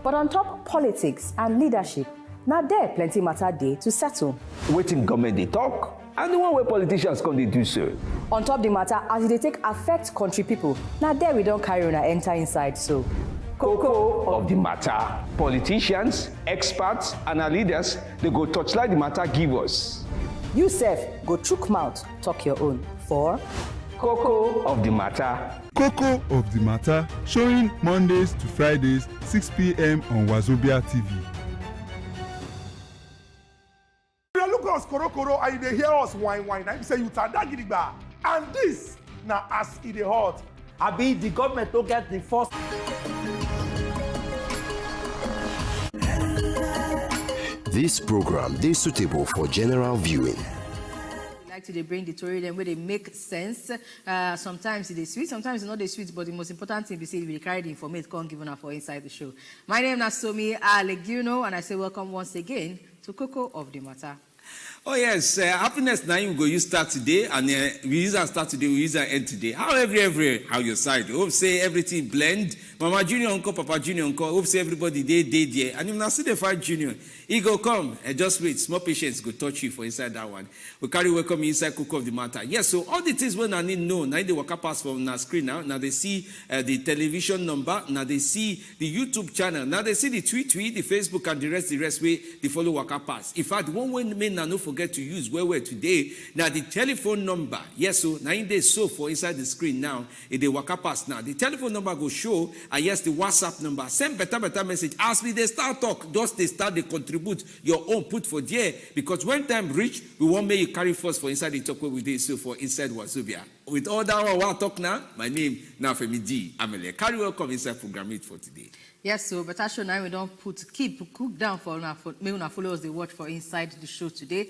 But on top politics and leadership, now there plenty matter day to settle. Waiting government they talk, and the one where politicians come they do so. On top the matter, as they take affect country people, now there we don't carry on and enter inside so. Koko of the matter. Politicians, experts, and our leaders, they go touchlight the matter give us. You sef, go chook mouth, talk your own. For Koko of the matter. Koko of the matter, showing Mondays to Fridays, 6 p.m. on Wazobia TV. Look us koro and they hear us whine. I say you tada gidigba. And this now as it dey hot. I be the government to get the first. This program is suitable for general viewing. They bring the story them where they make sense. Sometimes it's sweet, sometimes it's not the sweet, but the most important thing is we carry the information can't give for inside the show. My name is Somi Aleguno, and I say welcome once again to Koko of the Matter. Oh yes, happiness now you go use start today, and we use and start today, we use and end today. How every how your side? Hope say everything blend. Mama Junior uncle, Papa Junior uncle. Hope say everybody they there. And if now see the 5 Junior, he go come and just wait. Small patience go touch you for inside that one. We carry welcome inside Koko of the Matter. Yes, so all the things when I need know now they walk up past from the screen now. Now they see the television number. Now they see the YouTube channel. Now they see the tweet, the Facebook, and the rest way they follow walk up past. In fact, one way may now no forget to use where we're today. Now the telephone number. Yes, so now they show for inside the screen now. If they walk up past now, the telephone number go show. And yes, the WhatsApp number. Send better message. As we they start talk, just they start they contribute your own put for there. Because when time reach, we won't make you carry first for inside the talk where we did so for inside Wazobia. With all that one I talk now, my name now Femi D. Amele. Carry welcome inside program it for today. Yes, so but show now we don't cook down for me una followers they watch for inside the show today.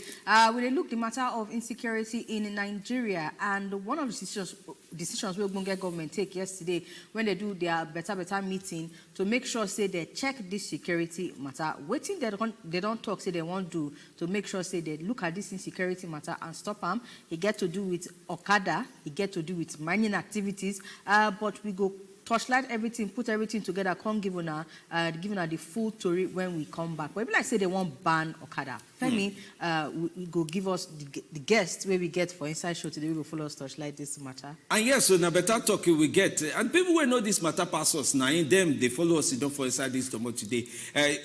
We look the matter of insecurity in Nigeria, and one of the decisions we get government take yesterday when they do their better meeting to make sure say they check this security matter. Waiting they don't talk say they won't do to make sure say they look at this insecurity matter and stop them. It get to do with Okada, it get to do with mining activities, but we go torchlight everything, put everything together, can't give her the full story when we come back. But if like say they won't ban Okada, Femi, we go give us the guests where we get for Inside Show today. We will follow us torchlight this matter. And yes, so now better talk we get, and people will know this matter pass us now. In them they follow us don't for Inside this tomorrow today.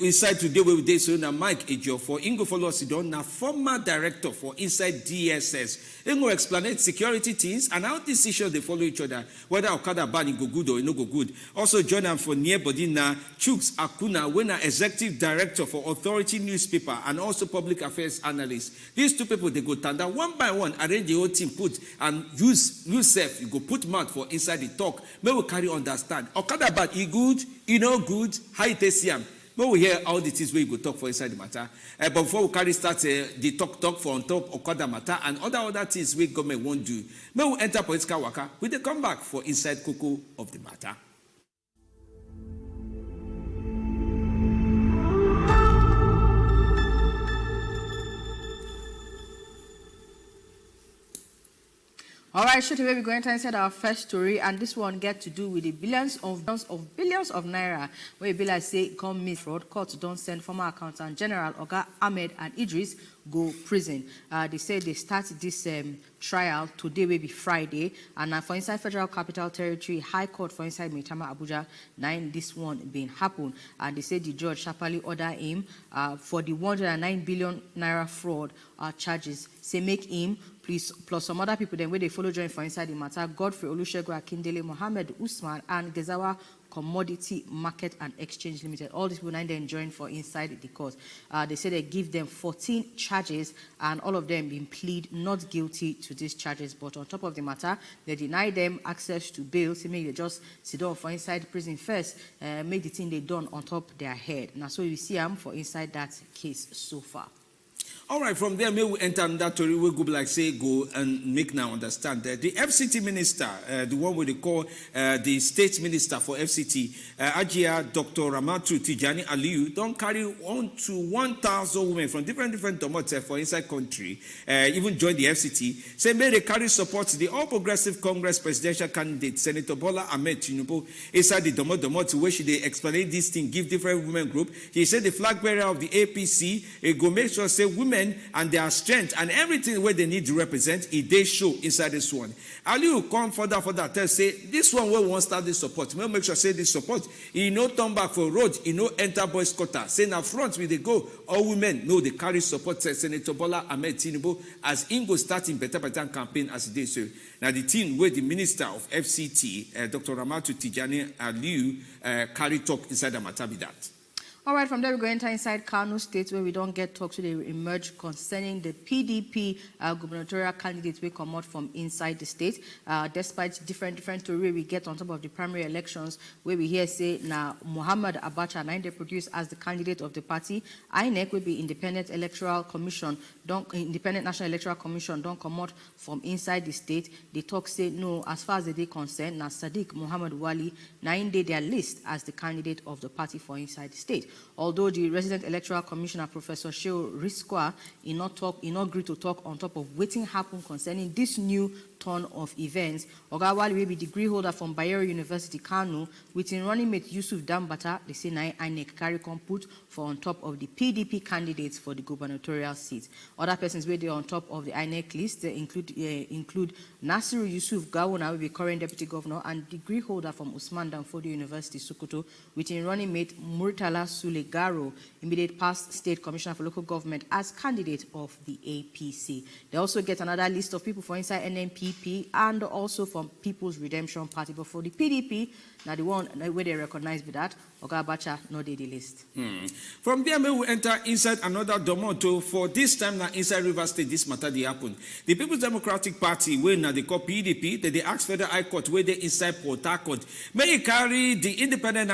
Inside today where we did so now Mike Ejo for Ingo follow us don't now former director for Inside DSS. Ingo explain security things and how decisions they follow each other, whether Okada ban go good or no go good. Also join them for nearbody na Chuks Akuna, when executive director for Authority newspaper and also public affairs analyst. These two people they go tanda one by one, arrange the whole team put and use yourself. You go put mouth for inside the talk. May we carry understand. Okada bad, he good, he no good, how it is him. But we hear all the things where you go talk for inside the matter. But before we carry start the talk for on top Okada matter and other things we government won't do. But we enter political waka, we they come back for inside Koko of the matter. All right, straight away we're going to inside our first story, and this one get to do with the billions of naira where Bila say come miss fraud. Court don't send former accountant general Oga Ahmed and Idris go prison. They say they start this trial today will be Friday, and for inside Federal Capital Territory High Court for inside Maitama Abuja 9 this one being happen, and they say the judge sharply order him for the 109 billion naira fraud charges. Say make him plus some other people then where they follow join for inside the matter. Godfrey Olusegun Akindele, Mohammed Usman, and Gezawa Commodity Market and Exchange Limited. All these people now then join for inside the court. They say they give them 14 charges, and all of them been plead not guilty to these charges. But on top of the matter, they deny them access to bail. So make they just sit down for inside prison first, make the thing they done on top their head. Now so you see them for inside that case so far. All right, from there, may we enter that story. We go like say go and make now understand that the FCT minister, the one we call the state minister for FCT, Ajia Dr. Ramatu Tijani Aliyu, don't carry on to 1,000 women from different domotes for inside country, even join the FCT. Say may they carry support to the All Progressive Congress presidential candidate Senator Bola Ahmed Tinubu inside the domot where should they explain this thing, give different women group. He said the flag bearer of the APC go make sure say women and their strength and everything where they need to represent, they show inside this one. Aliyu come further tell say this one where won't start this support. We'll make sure say this support, he no turn back for road, he no enter boys quota. Say now front with they go, all women know they carry support Senator Bola Ahmed Tinubu as Ingo starting better campaign as they say. Now the team where the minister of FCT, Dr. Ramatu Tijani Aliyu, carry talk inside the matter with that. All right, from there we go enter inside Kano State where we don't get talks today emerge concerning the PDP gubernatorial candidates we come out from inside the state. Despite different story we get on top of the primary elections where we hear say now Muhammad Abacha now they produce as the candidate of the party. INEC will be Independent National Electoral Commission don't come out from inside the state. They talk say no as far as they concerned now Sadiq Muhammad Wali now in their list as the candidate of the party for inside the state. Although the resident electoral commissioner, Professor Sheo Riskwa, agree to talk on top of waiting happen concerning this new turn of events. Ogawali will be degree holder from Bayero University, Kano, with in running mate Yusuf Dambata, the say INEC carry compute for on top of the PDP candidates for the gubernatorial seat. Other persons where they are on top of the INEC list they include Nasiru Yusuf Gawuna, will be current deputy governor, and degree holder from Usman Danfodio University, Sokoto, with in running mate Murtala Sulegaro, immediate past state commissioner for local government, as candidate of the APC. They also get another list of people for inside NNPP and also from People's Redemption Party. But for the PDP, now the one where they recognize with that, Ogabacha no dey the list. From there, we will enter inside another domoto. For this time now inside River State, this matter they happen. The People's Democratic Party, where now they call PDP, they ask Federal High Court where they inside Port Harcourt. May carry the Independent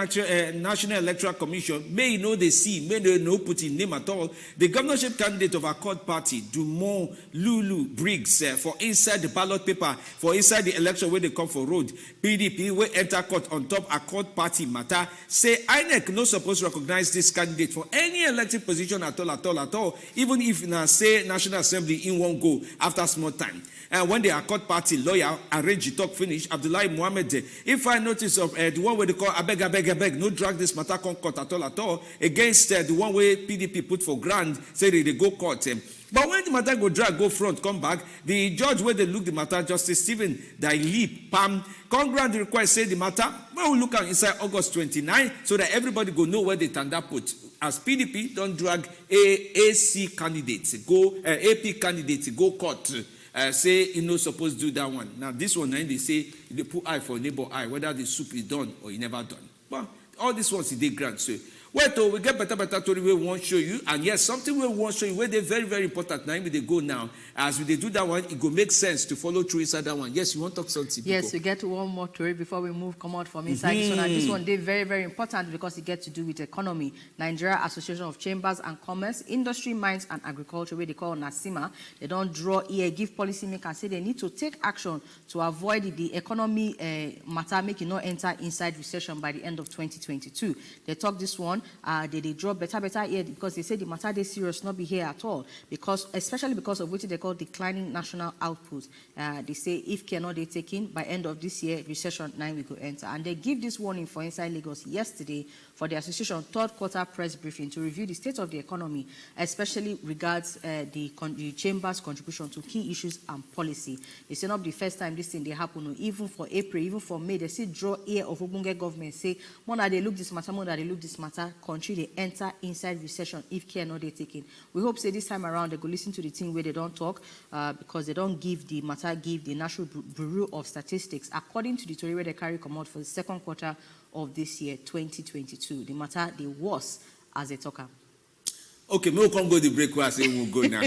National Electoral Commission, may know they see, may they no put in name at all. The governorship candidate of Accord Party, Dumont Lulu Briggs, for inside the ballot paper, for inside the election where they come for road. PDP will enter court on top Accord Party matter, say INEC no supposed to recognize this candidate for any elected position at all, even if now say National Assembly in one go after small time. And when the Accord Party lawyer arrange the talk finish, Abdullahi Mohammed, if I notice of the one where they call abeg, no drag this matter come court at all, against the one where PDP put for grant, say they go court. But when the matter go drag, go front, come back, the judge where they look the matter, Justice Stephen Dailip Pam, come grant the request, say the matter, well, we look at inside August 29, so that everybody go know where they tanda put. As PDP don't drag AC candidates, go AP candidates, go court. Say you no supposed to do that one. Now this one, they say they put eye for neighbor eye, whether the soup is done or it never done. But all these ones they grant. So wait till we get better story we won't show you. And yes, something we won't show you where they're very important. Now they go now. As we do that one, it go make sense to follow through inside that one. Yes, you want to talk something. Yes, we get to one more story before we come out from inside this one. And this one they very important because it gets to do with economy. Nigeria Association of Chambers and Commerce, Industry, Mines and Agriculture, where they call NASIMA, they don't draw ear, give policymakers say they need to take action to avoid the economy matter making not enter inside recession by the end of 2022. They talk this one. They draw better here because they say the matter they serious not be here at all because especially because of what they call declining national output. They say if cannot they taken by end of this year recession 9 we could enter, and they give this warning for inside Lagos yesterday for the association third quarter press briefing to review the state of the economy, especially regards the chamber's contribution to key issues and policy. They say not the first time this thing they happen, even for April, even for May, they see draw ear of Ogbonge government say more that they look this matter, country they enter inside recession if care not they taken. We hope say this time around they go listen to the thing where they don't talk because they don't give the matter, give the National Bureau of Statistics according to the story where they carry come out for the second quarter of this year 2022. The matter they was as a talker. Okay, may we come go the break where I say we'll go now.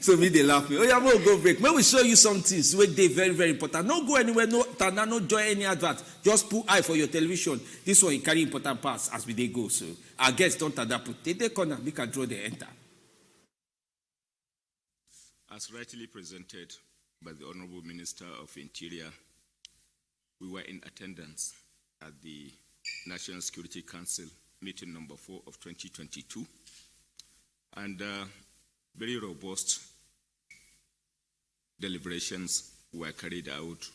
So me they laugh me. Oh yeah, we'll go break. May we show you some things where they very important. No go anywhere, no tanda, no join any advert. Just put eye for your television. This one carry important parts as we they go. So our guests don't tanda put. They corner, we can draw the enter. As rightly presented by the Honorable Minister of Interior, we were in attendance at the National Security Council meeting number 4 of 2022, and very robust deliberations were carried out,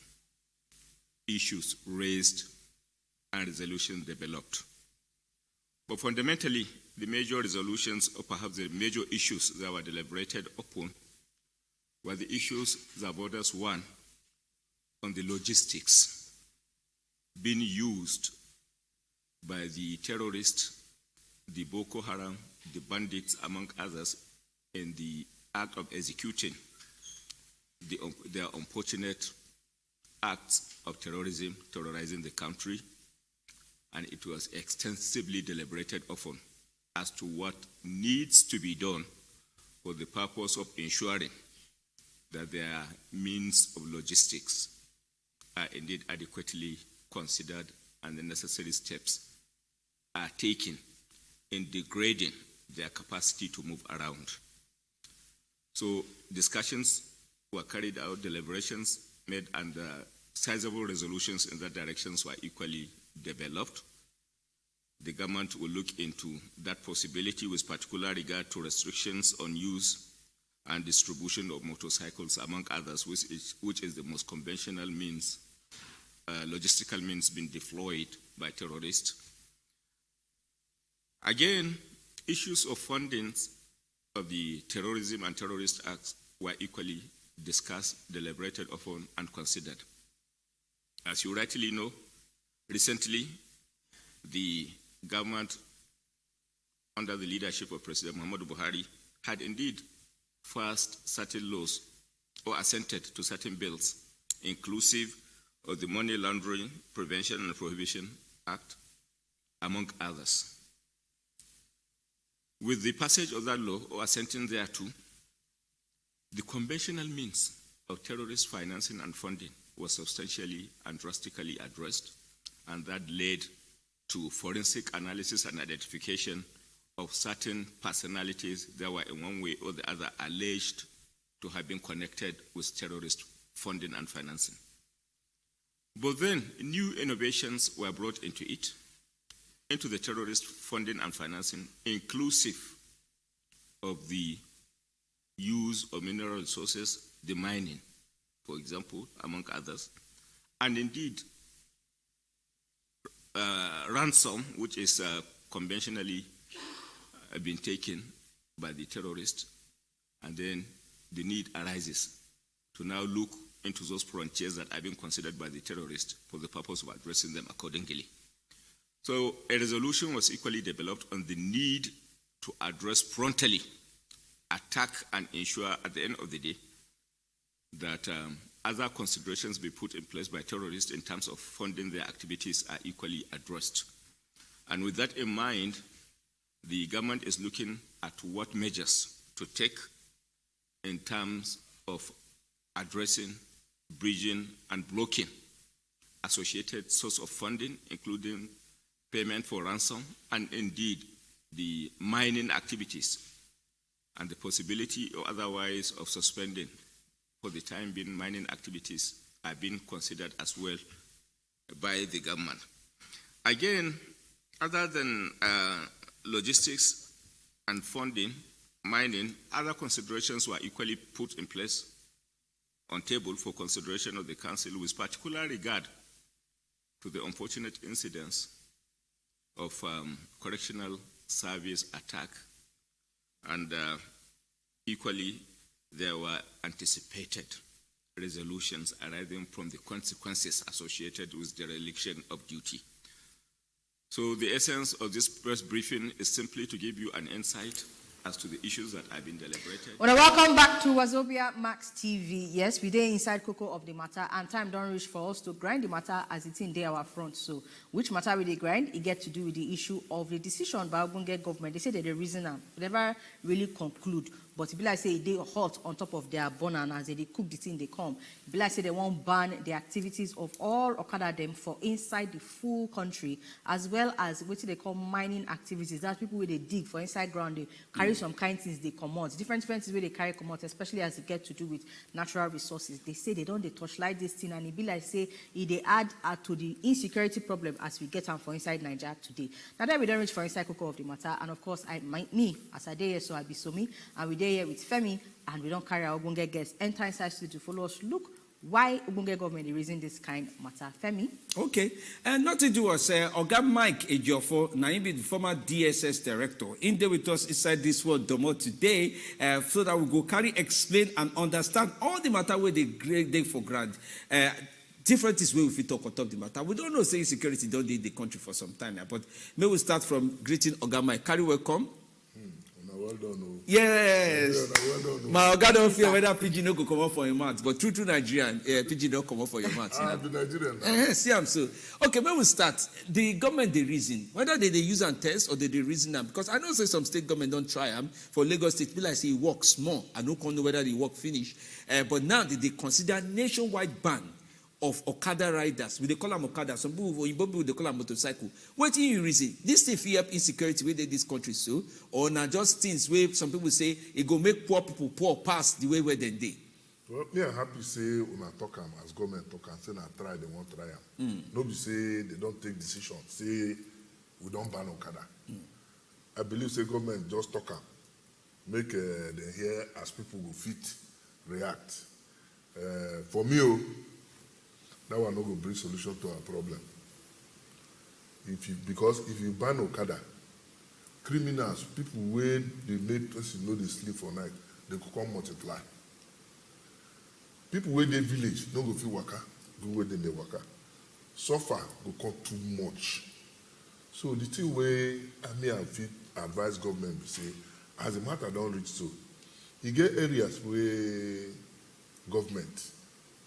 issues raised, and resolutions developed. But fundamentally, the major resolutions, or perhaps the major issues that were deliberated upon, were the issues that borders one on the logistics being used by the terrorists, the Boko Haram, the bandits, among others, in the act of executing their unfortunate acts of terrorism, terrorizing the country, and it was extensively deliberated upon as to what needs to be done for the purpose of ensuring that their means of logistics are indeed adequately considered and the necessary steps are taken in degrading their capacity to move around. So discussions were carried out, deliberations made, and sizable resolutions in that direction were equally developed. The government will look into that possibility with particular regard to restrictions on use and distribution of motorcycles, among others, which is the most conventional means, logistical means being deployed by terrorists. Again, issues of funding of the terrorism and terrorist acts were equally discussed, deliberated upon, and considered. As you rightly know, recently, the government, under the leadership of President Muhammadu Buhari, had indeed passed certain laws or assented to certain bills, inclusive of the Money Laundering Prevention and Prohibition Act, among others. With the passage of that law or assenting thereto, the conventional means of terrorist financing and funding was substantially and drastically addressed, and that led to forensic analysis and identification of certain personalities that were in one way or the other alleged to have been connected with terrorist funding and financing. But then new innovations were brought into the terrorist funding and financing, inclusive of the use of mineral resources, the mining, for example, among others, and indeed ransom, which is conventionally been taken by the terrorists, and then the need arises to now look into those frontiers that are being considered by the terrorists for the purpose of addressing them accordingly. So a resolution was equally developed on the need to address frontally, attack, and ensure at the end of the day that other considerations be put in place by terrorists in terms of funding their activities are equally addressed. And with that in mind, the government is looking at what measures to take in terms of addressing, bridging, and blocking associated source of funding, including payment for ransom, and indeed the mining activities, and the possibility or otherwise of suspending for the time being mining activities are being considered as well by the government. Again, other than logistics and funding, mining, other considerations were equally put in place on table for consideration of the Council with particular regard to the unfortunate incidents of correctional service attack, and equally there were anticipated resolutions arising from the consequences associated with dereliction of duty. So the essence of this press briefing is simply to give you an insight as to the issues that have been deliberated. Well, welcome back to Wazobia Max TV. Yes, we dey inside Koko of the matter, and time don't reach for us to grind the matter as it's in there our front. So, which matter will they grind? It get to do with the issue of the decision by Ogbonge government. They say that the reason never really conclude. but it be like say they hot on top of their burner, and as they cook the thing, they come. It be like say they won't ban the activities of all Okada them for inside the full country, as well as what they call mining activities. That's people where they dig for inside ground, they carry some kind of things, they come out. Different things where they carry come out, especially as it get to do with natural resources. They say they don't they touchlight this thing, and it be like say they add to the insecurity problem as we get on for inside Nigeria today. Now that we don't reach for inside Koko of the matter, and of course me as I day here, so I be so me, and we day here with Femi, and we don't carry our Ubunge guests enter inside studio to follow us. Look why Ubunge government is raising this kind of matter. Femi? Okay, and not to do us, Oga Mike Ejiofor, now be the former DSS director, in there with us inside this world Domo today, so that we go carry, explain, and understand all the matter where they grade for grant. Different is where we talk on top of the matter. We don't know say security don't need the country for some time now, but may we start from greeting Oga Mike. Carry welcome. Well done. Yes. Well done. My Oga don't fear whether PG no go come up for your mouth, but true Nigerian, PG don't come up for your mouth. I'm the Nigerian now. See, I'm so. Okay, may we start. The government, they reason. Whether they use and test or they reason them. Because I know say some state government don't try them. For Lagos State, people like say it works small. I don't know whether they work finish. But now they consider nationwide ban of Okada riders. We they call them Okada. Some people they call them motorcycle. What do you reason? This thing fear up insecurity where this country so, or not just things where some people say it go make poor people poor past the way where they dey. Well, me I'm happy say when I talk as government talk and say I try, they won't try them. Nobody say they don't take decision. Say we don't ban Okada. I believe say government just talk them, make them hear as people will fit react. For me, that one not going to bring solution to our problem. Because if you ban Okada, criminals, people where they make person know they sleep for night, they could come multiply. People where they village, don't go feel waka, go where they waka. Suffer go come too much. So the thing where I may have advise government to say, as the matter don't reach so, you get areas where government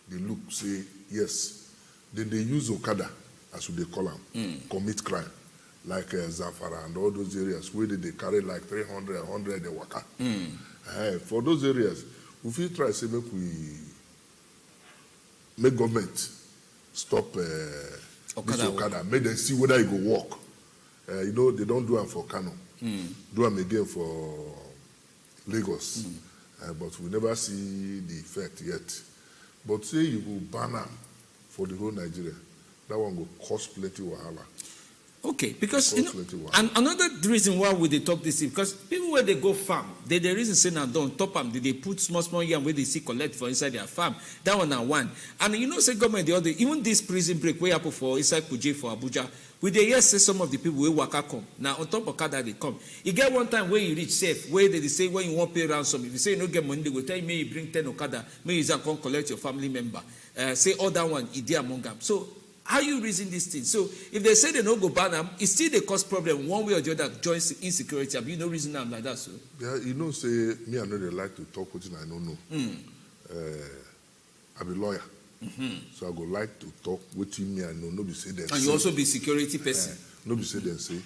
they look, say, yes, then they use Okada, as they call them, commit crime, like Zafara and all those areas where they carry like 300, 100, they waka. For those areas, if we try to say, make government stop this Okada, make them see whether it go work. They don't do them for Kano, do them again for Lagos, but we never see the effect yet. But say you go ban them for the whole Nigeria, that one will cost plenty wahala. Okay, because and another reason why we they talk this is because people where they go farm, they reason say now don't top them, they put small yam where they see collect for inside their farm. That one now one. And say government the other, even this prison break way up for inside Kuje for Abuja, we they yes say some of the people where waka come. Now on top of Okada they come. You get one time where you reach safe, where they say when you want pay ransom. If you say you no get money, they go tell you may you bring 10 Okada, may you come collect your family member. Say all that one, it among them. So how you reason this thing? So if they say they don't go ban them, it still they cause problem one way or the other. Joins insecurity. Have you no reason them like that? So yeah, say me I know they like to talk with I don't know. I'm a lawyer, so I go like to talk with me. I know nobody say that. And you also be security person. Nobody say them say.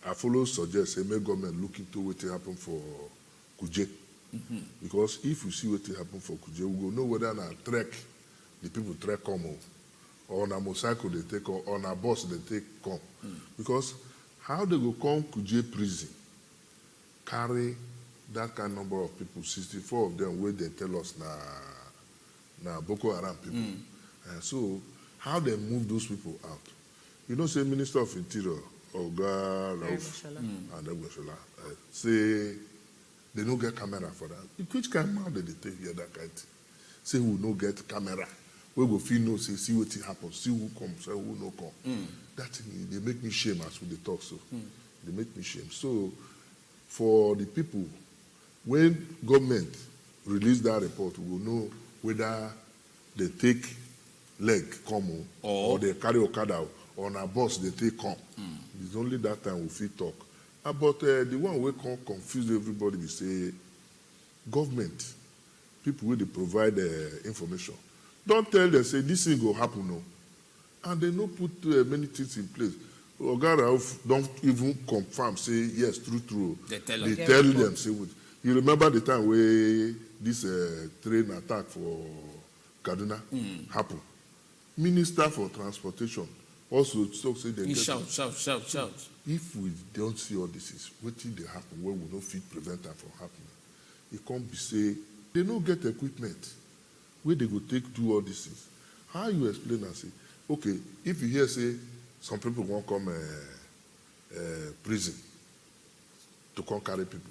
I follow suggest say make government look into what happen for Kuje, because if you see what happen for Kuje, we go know whether na trek. The people trek come or on a motorcycle they take or on a bus they take come. Because how they go come Kuje prison, carry that kind of number of people, 64 of them where they tell us na Boko Haram people. So how they move those people out? Say Minister of Interior, Oga Rauf and Egweshola, say they don't get camera for that. Which camera did they take here that kind? Say who no get camera. We go feel no say see what happens, see who comes, see who no come. That thing, they make me shame as we talk so. They make me shame. So for the people, when government release that report, we will know whether they take leg come or they carry Okada or on a bus they take come. It's only that time we feel talk. But the one we can confuse everybody, we say government, people will provide information. Don't tell them, say, this thing will happen, no. And they no put many things in place. Okada don't even confirm, say yes, true. They tell them, say what. You remember the time where this train attack for Kaduna happened? Minister for Transportation also talk, say they shout. If we don't see all this, what did they happen where we don't fit prevent that from happening? It can't be say they don't get equipment where they go take do all these things. How you explain and say, okay, if you hear say some people won't come prison to come carry people,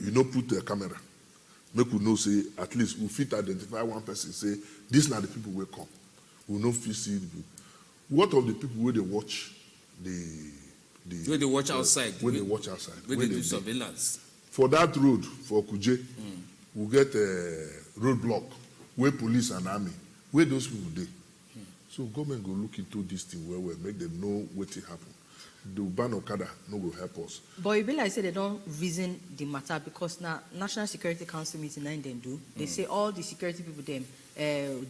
you know, put a camera, make we know say at least we fit identify one person, say these are the people will come. We know fit see the people. What of the people where they watch where they watch outside? Where they watch outside? Where they do surveillance? For that road, for Kuje, we get a roadblock where police and army, where those people dey. So government go look into this thing where make them know what will happen. The ban Okada no go help us. But it be like say they don't reason the matter because now National Security Council meeting nine them do. They say all the security people them,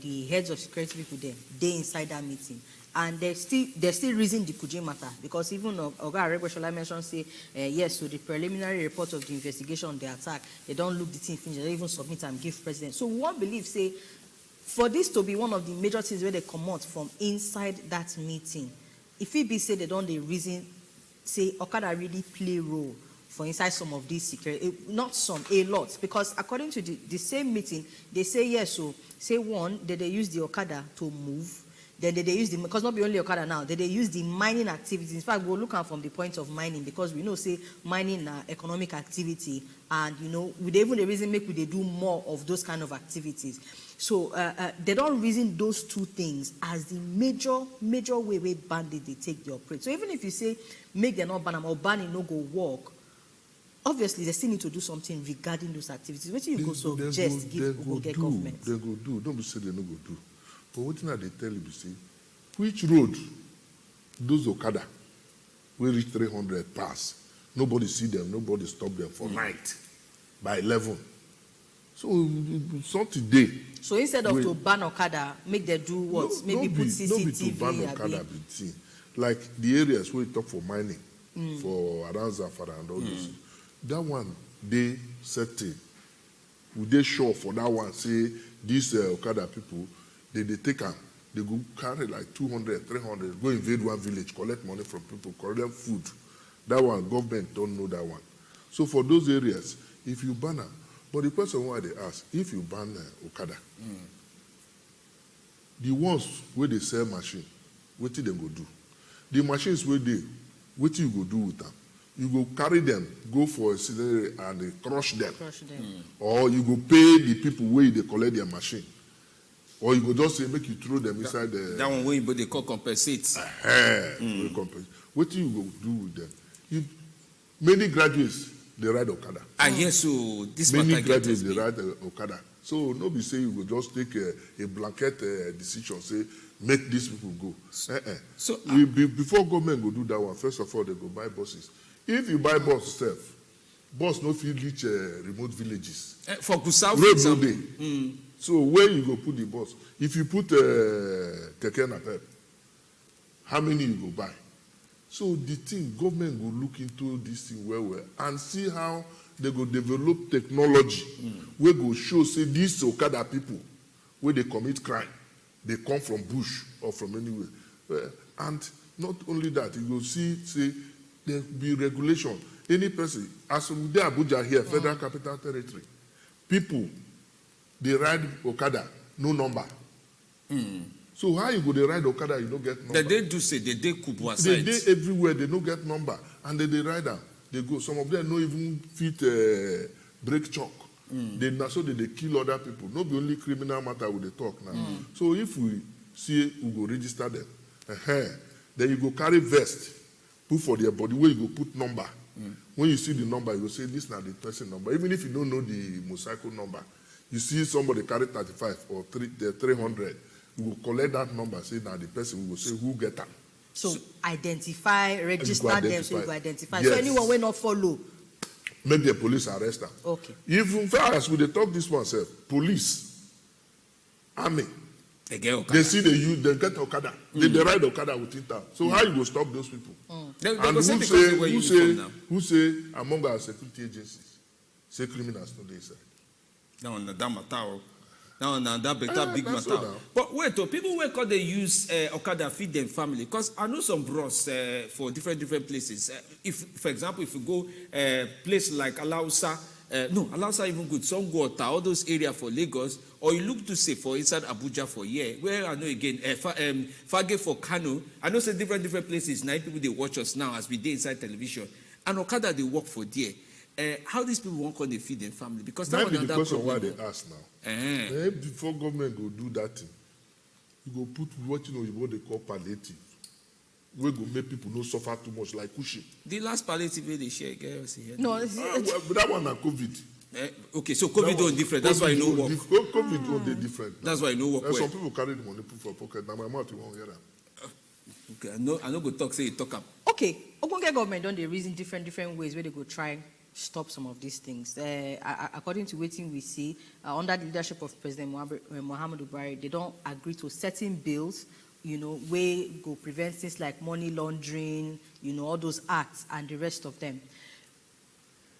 the heads of security people them, they inside that meeting. And they still reason the Kuje matter because even Oga Aregbesola mentioned say yes, so the preliminary report of the investigation on the attack, they don't look the thing finish, they don't even submit and give president. So one believe say for this to be one of the major things where they come out from inside that meeting, if it be say they don't, they reason say Okada really play role for inside some of these security, not some, a lot, because according to the same meeting, they say yes, so say one, that they use the Okada to move, then they use the, because not be only Okada now, they use the mining activities. In fact, we'll look at from the point of mining, because we know say mining economic activity, and you know, with even the reason make they do more of those kind of activities. So they don't reason those two things as the major way bandit they take the operate. So even if you say make them not ban them or ban it no go work, obviously they still need to do something regarding those activities. What you go suggest give get government? They go do. Don't be say they no go do. But what thing they tell you say, which road those Okada will reach 300 pass? Nobody see them. Nobody stop them for night by 11. So something day. So instead of to ban Okada, make them do what? Maybe put CCTV. No be to ban Okada, like the areas where you talk for mining, for around Zafara and all those. That one they setting. Would they sure for that one? Say these Okada people, they take them. They go carry like 200, 300, go invade one village, collect money from people, collect food. That one government don't know that one. So for those areas, if you ban them. But the question why they ask, if you ban Okada, the ones where they sell machine, what do they go do? The machines where they, what you go do with them? You go carry them, go for a city and they crush them. Or you go pay the people where they collect their machine. Or you go just say, make you throw them inside the... That one where they call compensate. What do you go do with them? Many graduates, they ride Okada. Yes, so this many graduates they ride Okada. So nobody say you will just take a blanket decision, say make these people go. So before government go do that one, first of all they go buy buses. If you buy bus yourself, bus no fit reach remote villages. For Gusau, for example. So where you go put the bus? If you put keke napep, how many you go buy? So the thing, government will look into this thing well and see how they go develop technology where go show, say, these Okada people, where they commit crime, they come from bush or from anywhere. And not only that, you will see, say, there will be regulation. Any person, as we do Abuja here, Federal Capital Territory, people, they ride Okada, no number. So how you go they ride Okada, you don't get number? They do say, they Kubwa side. They everywhere, they don't get number. And they ride them. They go. Some of them don't even fit break chalk. So they kill other people. Not the only criminal matter with they talk now. So if we see, we go register them. Then you go carry vest, put for their body, where you go put number. When you see the number, you go say, this is not the person number. Even if you don't know the motorcycle number, you see somebody carry 35 or 300, you will collect that number, say now the person will say who get them. So identify, register them, so you go identify. Yes. So anyone will not follow. Make the police arrest them. Okay. Even far as we talk this one, sir, police, army, They get Okada. They see they use, they get Okada. They ride Okada within town. So how you go stop those people? They And who say among our security agencies, say criminals no dey inside? Now on that matter. Now that better big that's matter. so now. But wait, people where they use Okada feed them family, because I know some bros for different places. If, for example, if you go place like Alausa, Alausa even good, some Guata, all those areas for Lagos, or you look to say for inside Abuja for where I know again, Fage for Kano, I know say different places. Now people they watch us now as we dey inside television, and Okada they work for there. How these people won't call they feed their family? Because that Maybe one because that of why they ask now. Before government go do that thing, you go put what they call palliative. We go make people not suffer too much, like Kushi. The last palliative they share, girls here. No, but that one na COVID. Okay, so COVID don't different. That's why you know work. COVID don't different. That's why you know work. Some people carry the money put for pocket. Now my mouth you won't hear that. Okay, I know go talk. Say you talk up. Okay, Ogbonge government don't they reason different ways where they go try stop some of these things. According to what we see, under the leadership of President Muhammadu Buhari, they don't agree to certain bills, where go prevent things like money laundering, all those acts and the rest of them.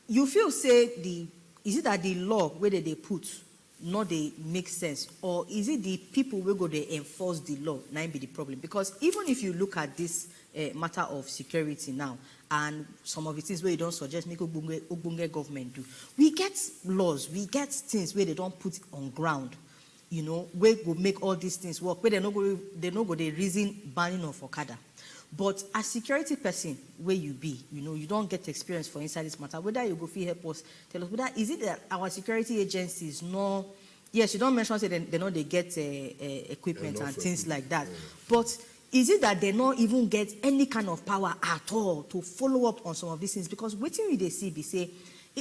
You feel say is it that the law where they put not they make sense, or is it the people where go they enforce the law now be the problem? Because even if you look at this matter of security now, and some of it is where you don't suggest make Ogbonge government do, we get laws, we get things where they don't put on ground, where go make all these things work, where they no go they reason banning of Okada. But as security person where you be, you don't get experience for inside this matter. Whether you go feel help us, tell us whether is it that our security agencies know? Yes, you don't mention say they know they get equipment and things like that. Yeah. But is it that they not even get any kind of power at all to follow up on some of these things? Because waiting we they see, they say,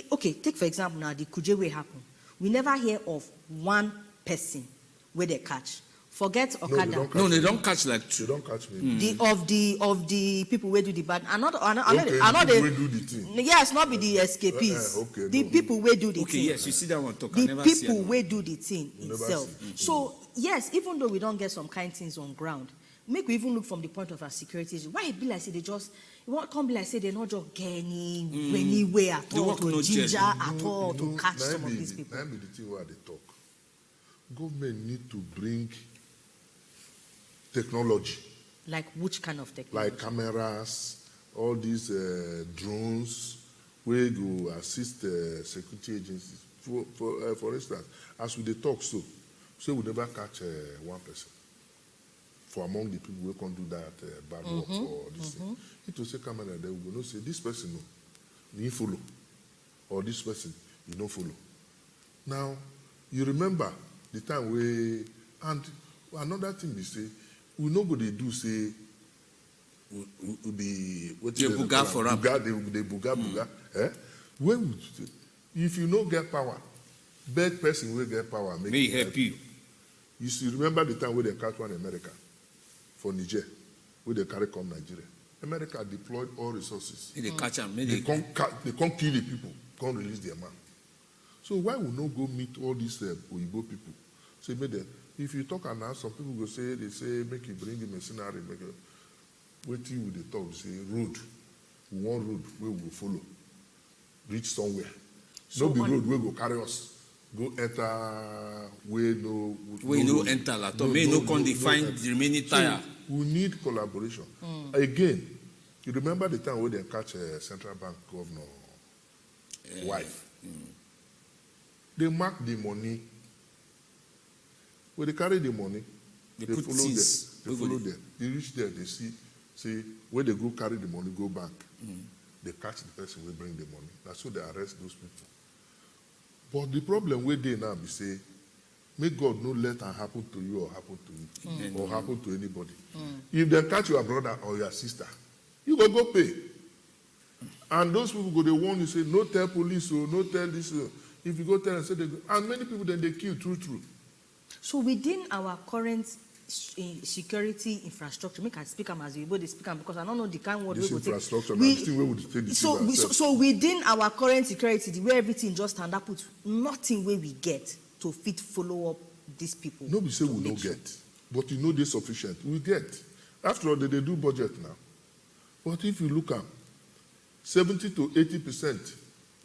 okay, take for example now the Kuje way happen. We never hear of one person where they catch. Forget Okada. No, they don't catch like two. They don't catch me. Of the people who do the bad. I know they do the thing. Yes, not be the escapees. The people who do the thing. Okay, yes, you see that one talk. The people who do the thing itself. So yes, even though we don't get some kind of things on ground, make we even look from the point of our security. Why it be like say they just what come be like say they not just get anywhere at all to ginger at all to catch some of these people. That be the thing where they talk. Government need to bring technology. Like which kind of technology? Like cameras, all these drones, where go assist security agencies. For instance, as we talk so we never catch one person. For among the people who can't do that bad work or this thing. It will say camera, they will not say this person no, you follow, or this person you don't follow. Now, you remember the time and another thing they say, we nobody do say we be what they buga for up. They buga. When if you no get power, beg person will get power. May help you. You see, remember the time where they catch one in America for Niger, where they carry come Nigeria. America deployed all resources. They catch them. They can't kill the people, can't release their man. So why would not go meet all these Oyibo people? So if you talk and ask, some people go say, they say, make you bring him a scenario, waiting with the talk, say, road. We want road where we will follow. Reach somewhere. So no be road where go carry us. Go enter where no enter at all. May no can define the remaining tire. So we need collaboration. Again, you remember the time where they catch a central bank governor wife. They mark the money. When they carry the money, they follow them. They follow them. They reach there, they see where they go carry the money, go back. They catch the person who bring the money. That's so they arrest those people. But the problem where they now be say, may God not let that happen to you or happen to you or happen to anybody. If they catch your brother or your sister, you go pay. And those people go, they warn you, say, no tell police or no tell this. If you go tell and say, they go, and many people then they kill true. So within our current security infrastructure, make I speak them as we speak them because I don't know the kind of word this we infrastructure. Take. So within our current security, the way everything just stand up, nothing where we get to fit follow up these people. Nobody say we don't get. but you know they're sufficient. We get. After all, they do budget now. But if you look at 70 to 80%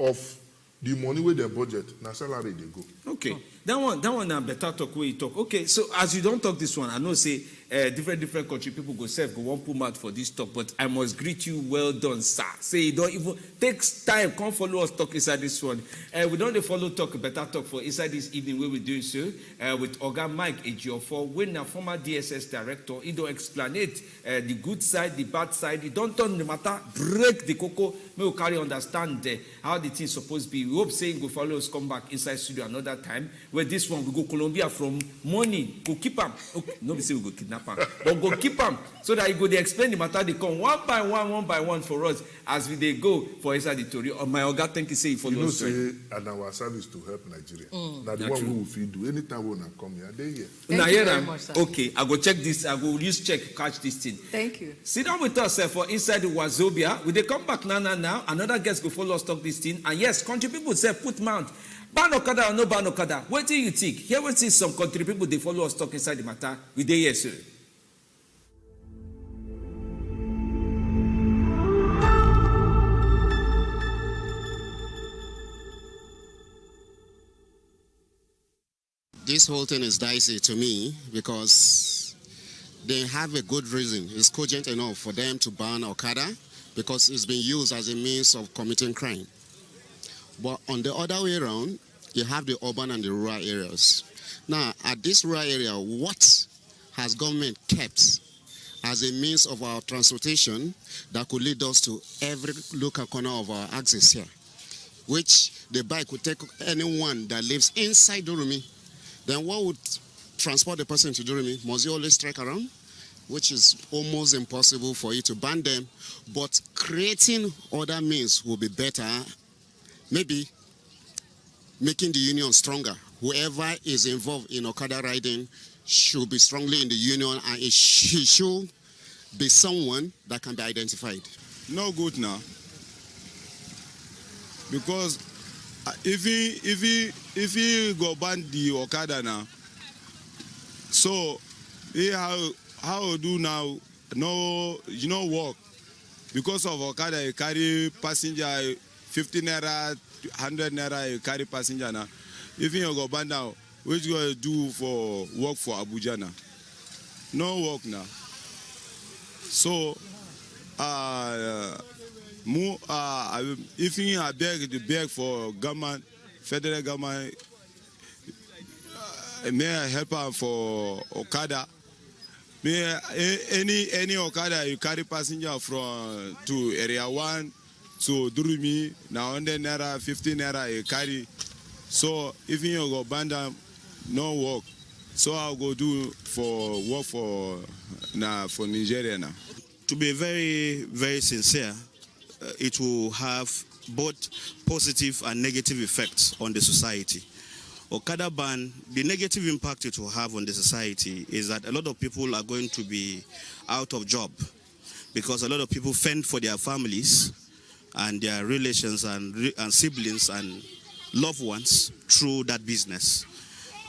of the money where they budget, na salary they go. Okay, that one na better talk where you talk. Okay, so as you don't talk this one, I know say different country people go serve go one pull mouth for this talk, but I must greet you. Well done, sir. Say you don't even takes time. Come follow us talk inside this one. We don't follow talk better talk for inside this evening where we doing so with Oga Mike Ejiofor, when a former DSS director. He don't explain it the good side, the bad side. He don't turn the matter, break the Koko. May we carry understand how the thing supposed to be. We hope saying go follow us come back inside studio another time. Where this one we go Colombia from morning, go keep them. Okay, nobody say we go kidnap them, but go keep them so that you go they explain the matter. They come one by one for us as we they go for inside the story. Oh, my Oga, thank you say you follow us. You know, say and our service to help Nigeria. Now the one we will feed do anytime we come here, they here. Thank you very much, sir. Okay, I go check this. I go use check catch this thing. Thank you. Sit down with us for inside the Wazobia. We they come back now. Another guest go follow us talk this thing. And yes, country people say put mount. Ban Okada or no ban Okada. What do you think? Here we see some country people they follow us talk inside the matter. We dey here, sir. This whole thing is dicey to me because they have a good reason. It's cogent enough for them to ban Okada because it's been used as a means of committing crime. But on the other way around, you have the urban and the rural areas. Now, at this rural area, what has government kept as a means of our transportation that could lead us to every local corner of our axis here? Which the bike would take anyone that lives inside Durumi. Then what would transport the person to Durumi? Must you always trek around? Which is almost impossible for you to ban them. But creating other means will be better. Maybe making the union stronger. Whoever is involved in Okada riding should be strongly in the union, and he should be someone that can be identified. No good now. Because if he go ban the Okada now, so how do now no work because of Okada you carry passenger 50 naira 100 naira you carry passenger now. If you go ban now, what you gonna do for work for Abuja now? No work now. So if you beg for government, federal government, may I help her for Okada? May any Okada you carry passenger from to area 1 to Durumi now 100 naira 50 naira you carry. So if you go ban them, no work. So I'll go do for work for Nigeria now. To be very, very sincere, it will have both positive and negative effects on the society. Okada ban, the negative impact it will have on the society is that a lot of people are going to be out of job because a lot of people fend for their families and their relations and siblings and loved ones through that business.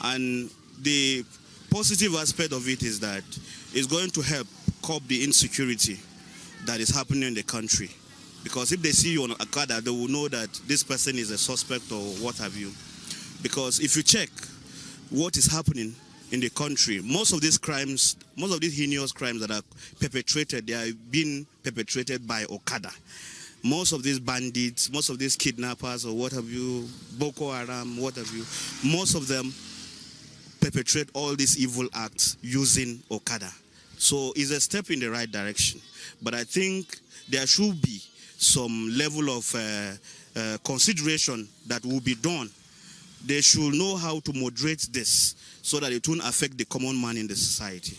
And the positive aspect of it is that it's going to help curb the insecurity that is happening in the country. Because if they see you on Okada, they will know that this person is a suspect or what have you. Because if you check what is happening in the country, most of these crimes, most of these heinous crimes that are perpetrated, they are being perpetrated by Okada. Most of these bandits, most of these kidnappers or what have you, Boko Haram, what have you, most of them perpetrate all these evil acts using Okada. So it's a step in the right direction. But I think there should be some level of consideration that will be done. They should know how to moderate this so that it won't affect the common man in the society.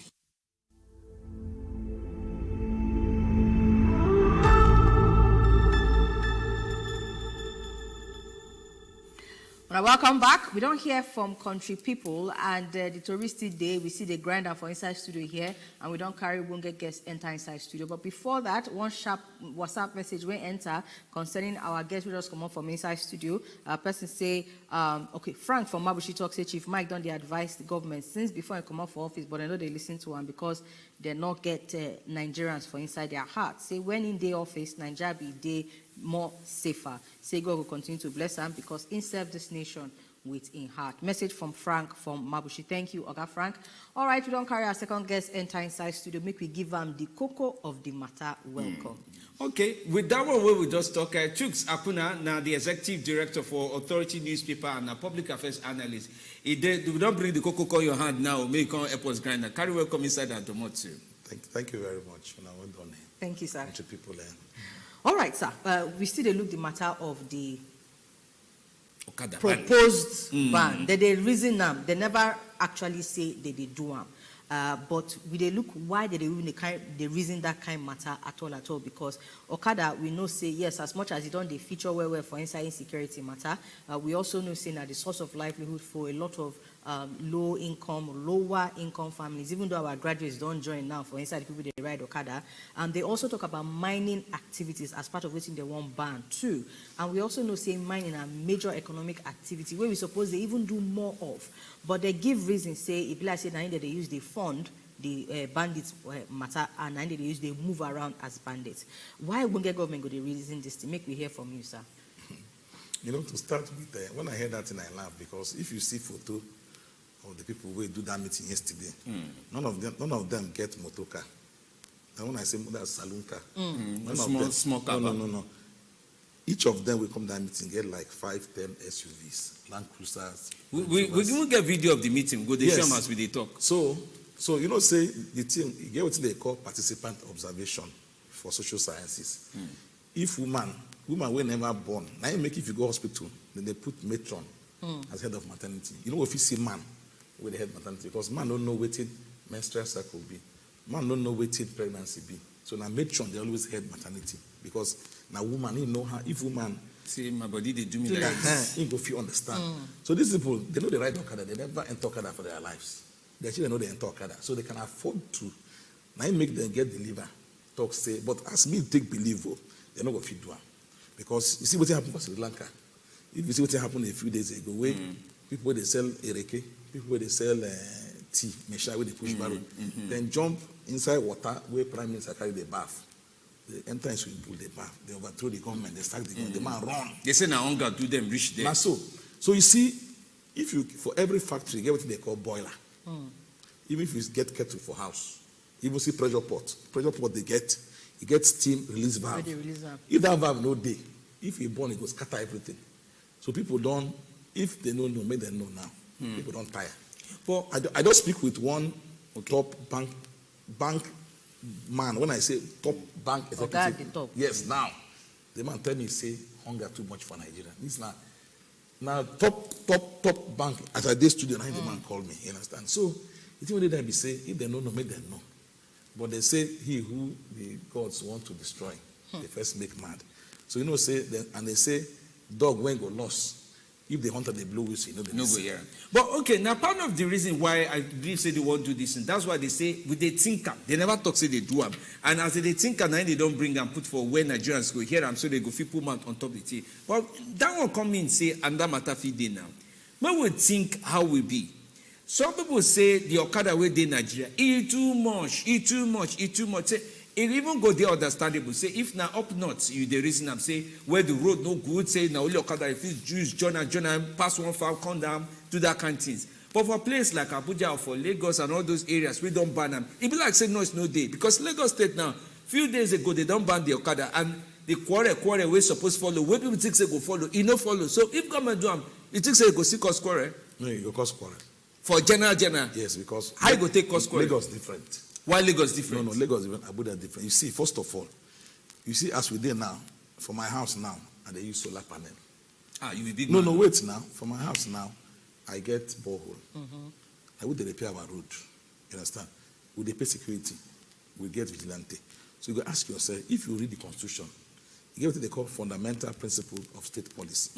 Well, welcome back. We don't hear from country people, and the touristy day, we see the grinder for inside studio here, and we don't carry won't guests enter inside studio. But before that, one sharp WhatsApp message will enter concerning our guests who just come up from inside studio. A person say, okay, Frank from Mabushi talk say Chief Mike don't they advise the government since before I come up for office, but I know they listen to him because they not get Nigerians for inside their hearts. Say when in their office, Nigeria be day more safer. Say God will continue to bless them because in serve this nation with in heart. Message from Frank from Mabushi. Thank you, Oga Frank. All right, we don't carry our second guest enter inside studio. Make we give them the Koko of the matter. Welcome. Okay, with that one where we just talk, Chuks Akuna, now the executive director for Authority Newspaper and a public affairs analyst. We don't bring the Koko call your hand now, make on airports grinder. Carry welcome inside and promote you. Thank you very much. Well done. Thank you, sir. To people there. All right, sir. We still look the matter of the Okada proposed ban. They reason them. They never actually say they do them. But we they look why they reason that kind matter at all because Okada we know say yes as much as it don't they feature well for inside insecurity matter. We also know saying that the source of livelihood for a lot of lower income families, even though our graduates don't join now for inside the people they ride Okada, and they also talk about mining activities as part of what they want ban too. And we also know saying mining a major economic activity where we suppose they even do more of, but they give reasons say if like say now they use the fund the bandits matter and then they use they move around as bandits. Why won't the government go to reason this to make we hear from you, sir? You know, to start with, when I heard that thing, I laughed because if you see photo of the people who do that meeting yesterday, none of them get motorcar. And when I say that's saloon car, small car. No. Each of them will come to that meeting get like 5-10 SUVs, Land Cruisers. We won't get video of the meeting. Go the show as we they talk. So you know, say the team you get what they call participant observation for social sciences. If woman will never born, now you make if you go hospital, then they put matron as head of maternity. You know if you see man with the head maternity, because man don't know what menstrual cycle be, man don't know what pregnancy be. So now matron they always head maternity because now woman he know how if woman see my body they do me like this. He go feel understand. So these people they know they ride Okada, they never enter Okada for their lives. They actually know they enter Okada, so they can afford to. Now you make them get the liver, talk say, but as me take believe, they're not going to do it. Because you see what happened for Sri Lanka. If you see what happened a few days ago, where people where they sell ereke, people where they sell tea, mesha where they push barrel, then jump inside water where Prime Minister carry the bath. They enter into swimming pool, they bath, they overthrow the government, they start the government, the man run. They say now hunger do them reach there. So you see, if you for every factory, you get what they call boiler. Even if you get kettle for house, even see pressure pot they get, you get steam release valve. If that valve no day, if you burn, it goes scatter everything. So people don't, if they don't know, make them know now. People don't tire. But I don't speak with one top bank man. When I say top bank executive, yes, now the man tell me say hunger too much for Nigeria. This now top bank as I did studio, now the man called me. You understand? So it's only that we say if they don't know, make them know. But they say he who the gods want to destroy, they first make mad. So you know they say dog when go lost. If they hunter the blue whistle, you know they go here. But okay, now part of the reason why I believe say they won't do this, and that's why they say with the thinker, they never talk say they do them. And as they thinker, now they don't bring and put for where Nigerians go here, so they go fit put man on top of the tea. But that one come in say and that matter feed day now. When we think how we be. Some people say the Okada way they Nigeria, too much. Say, it even go there understandable. Say if now up north, you the reason I'm say where the road no good, say now only Okada if it's Jews, John pass one file, come down, do that kind of things. But for a place like Abuja or for Lagos and all those areas, we don't ban them. It be like say no, it's no day. Because Lagos State now, few days ago, they don't ban the Okada and the quarrel we supposed to follow. Where people think they go follow, it no follow. So if government do them, it thinks they go see cause quarrel. No, you go cause quarrel. For general. Yes, because how you go take cause quarrel? Lagos different. Why Lagos different? No, Lagos different. Abuja different. You see, first of all, you see as we did now, for my house now, and they use solar panel. You be big No, man. no, wait now. For my house now, I get borehole. I would repair our road. You understand? With the pay security, we get vigilante. So you go ask yourself, if you read the Constitution, you get what they call fundamental principle of state policy.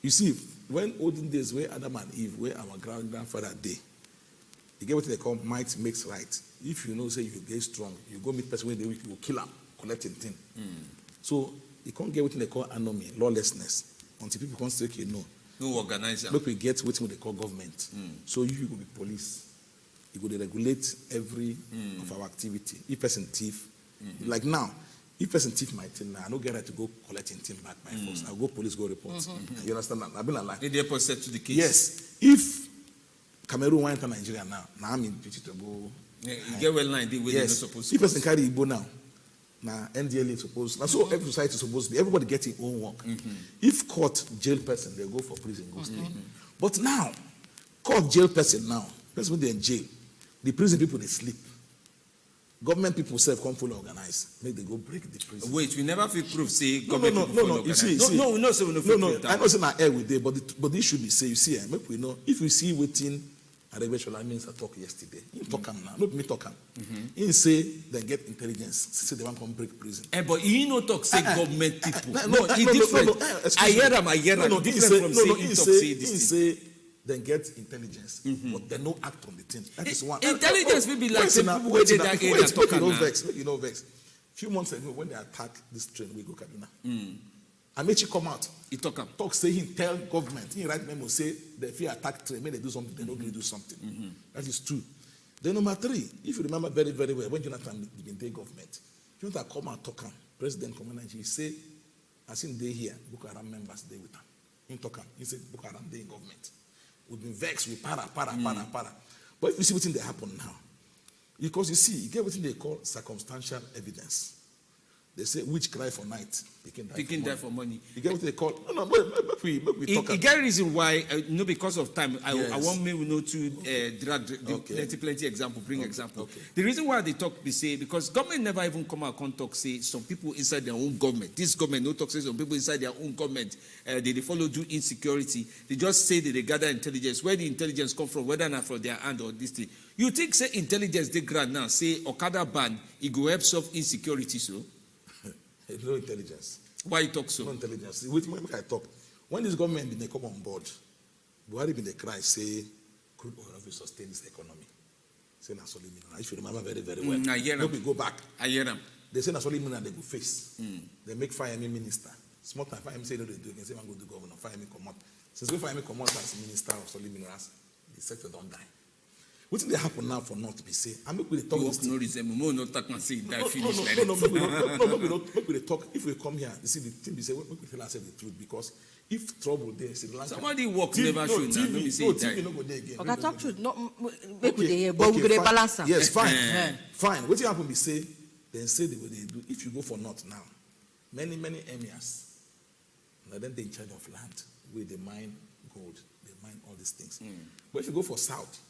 You see, when olden days, where Adam and Eve, where our grandfather day, you get what they call might makes right. If you know, say you get strong, you go meet person when they weak, you will kill them, collect anything. So you can't get what they call anomy, lawlessness, until people can't say, okay, no. No organizer. Look, we get what they call government. So you will be police. You go to regulate every of our activity. If person thief, like now, if person thief my thing now, I don't get right to go collect thing back by force. I'll go police, go report. You understand that? I've been alive. Did they set to the case? Yes. If Cameroon went to Nigeria now I'm in duty to go. You get well line, where they're not supposed to. If person carry Igbo now NDLA supposed. Now so every society is supposed to be. Everybody gets their own work. If court jail person, they go for prison, go stay. But now, court jail person now, person when they're in jail, the prison people they sleep. Government people self come fully organize. Make they go break the prison. Wait, we never feel proof say No. You see, no. I know say na air with day, but the issue be say you see, make we know if we see waiting. Arabeshola means I talk yesterday. You talk him now, not me talk him. He say they get intelligence. Say they want to come break prison. But you know talk say government people. No, different. I hear them. No, different from saying he say they get intelligence, but they no act on the thing. That is one. Intelligence will be like people where they that area talk now. You know vex. Few months ago when they attack this train, we go Kaduna. Amechi come out. He talk say he tell government. He write memo say they fear attack train. When they do something, they don't really do something. That is true. Then number 3, if you remember very, very well, when Jonathan began the government, Jonathan come and talk him. President come and he say, I seen they here, Boko Haram members they with him. He talk him. He said Boko Haram they in government. We've been vexed with para. But if you see what they happen now, because you see, you get what they call circumstantial evidence. They say which cry for night, picking die for money. You get what they call? No. We talk. You get a reason why? No, because of time. I want me to know to drag plenty example. Bring example. Okay. The reason why they talk, they say because government never even come out and talk. Say some people inside their own government. This government no talk. Say some people inside their own government. They follow do insecurity. They just say that they gather intelligence. Where the intelligence come from? Whether not from their hand or this thing. You think say intelligence they grant now? Say Okada ban it go help solve insecurity so. No intelligence. Why you talk so? No intelligence. With me, I talk. When this government they come on board, Buhari been the cry say, crude oil will sustain this economy. Say na solid mineral. If you remember very, very well. I hear them. We go back. I hear them. They say na solid mineral they go face. They make fire me minister. Small time fire me say no they do again. Say man go to governor. Fire me come out. Since we fire me come out as minister of solid minerals, the sector don't die. What did they happen now for not to be say? I make we talk. No reason. No talk and say die finish. No. Make we talk. If we come here, you see the thing. They say make we tell ourselves the truth because if trouble there, Sri Lanka. Somebody work never show. Let me say die. No go there again. Okay, talk truth. No, make we there, but we go there balance. Yes, fine, fine. What happen? Be say then say the way they do. If you go for north now, many emirs, now then they in charge of land where they mine gold, they mine all these things. But if you go for south.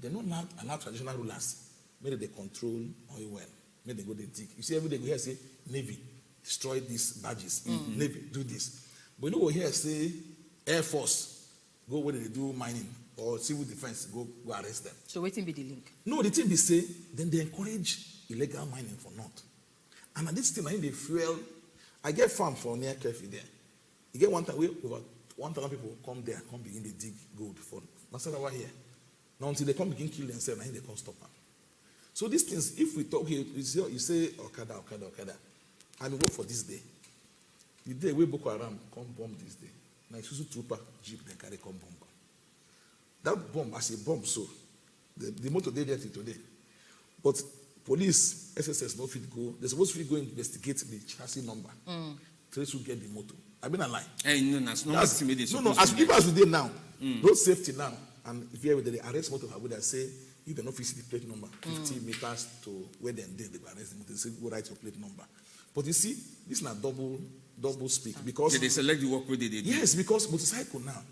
They're not allow traditional rulers. Maybe they control oil well. Maybe they go they dig. You see, every day we hear say Navy destroy these badges. Navy do this. But you know we hear say Air Force go where they do mining or civil defense go arrest them. So waiting be the link. No, the thing they say then they encourage illegal mining for north. And at this thing I think they fuel. I get farm for near Kefi there. You get one time over 1,000 people come there, come begin to dig gold for Nasarawa here. Now until they come begin kill themselves, and they can't stop them. So these things, if we talk here, you say Okada, I mean work for this day. The day where Boko Haram come bomb this day. Now it's also trooper jeep they carry come bomb. That bomb as a bomb, so the motor they there till today. But police, SSS no fit go. They're supposed to go investigate the chassis number. Trace who get the motor. I've been alive. No, as people as we did now, road safety now. And if you they arrest motor, I would say if they don't fix the plate number, 50 meters to where they did, they arrest them. They say go write your plate number. But you see, this is not double speak because they select the work where they did. Yes, because motorcycle now,